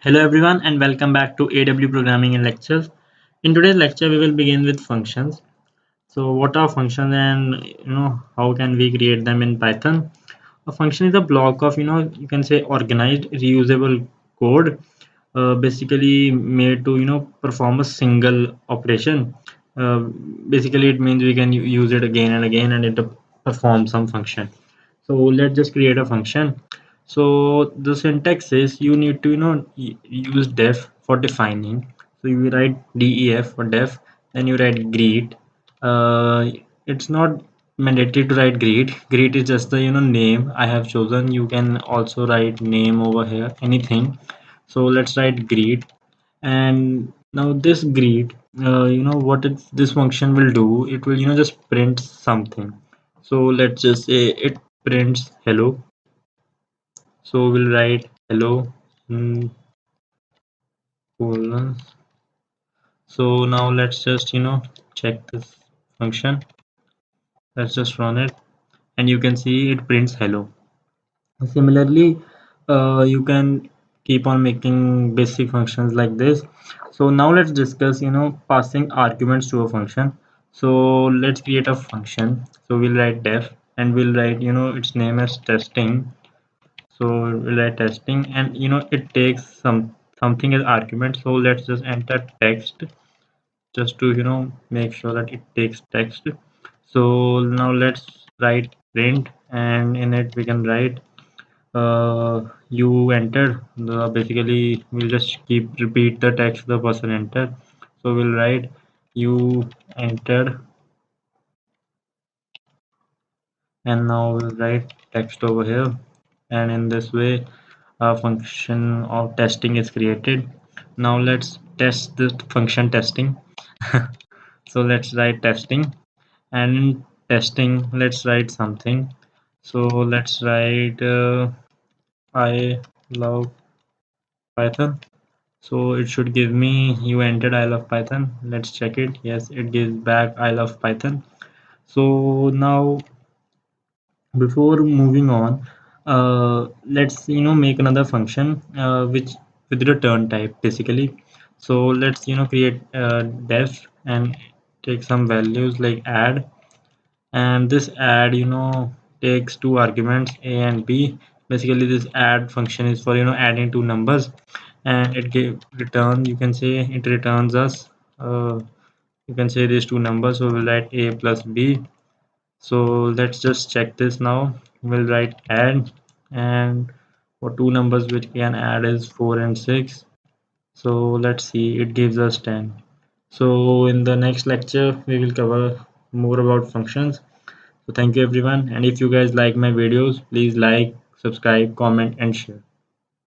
Hello everyone and welcome back to AW Programming and Lectures. In today's lecture we will begin with functions. So what are functions and how can we create them in Python? A function is a block of you can say organized reusable code basically made to perform a single operation. Uh, Basically it means we can use it again and again and it performs some function. So let's just create a function. So the syntax is you need to use def for defining. So you write def for def, then you write greet. It's not mandatory to write greet is just the name I have chosen. You can also write name over here, anything. So let's write greet. And now this greet, this function will do, it will just print something. So let's just say it prints hello. So we'll write hello, colon. So now let's just check this function. Let's just run it and you can see it prints hello. Similarly, you can keep on making basic functions like this. So now let's discuss passing arguments to a function. So let's create a function. So we'll write def and we'll write its name as testing. So we'll write testing and it takes something as argument. So let's just enter text just to make sure that it takes text. So now let's write print and in it we can write you entered. Basically we'll just keep repeat the text the person entered. So we'll write you entered and now we'll write text over here, and in this way a function of testing is created. Now let's test the function testing. So let's write testing, and in testing let's write something. So let's write I love Python. So it should give me you entered I love Python. Let's check it. Yes, it gives back I love Python. So now before moving on, let's make another function which with return type basically. So let's create def and take some values like add, and this add takes two arguments a and b. Basically this add function is for adding two numbers, and it give return, you can say it returns us you can say these two numbers. So we'll write a plus b. So let's just check this now. We'll write add, and for two numbers which we can add is 4 and 6. So let's see, it gives us 10. So in the next lecture we will cover more about functions. So thank you everyone, and if you guys like my videos, please like, subscribe, comment and share.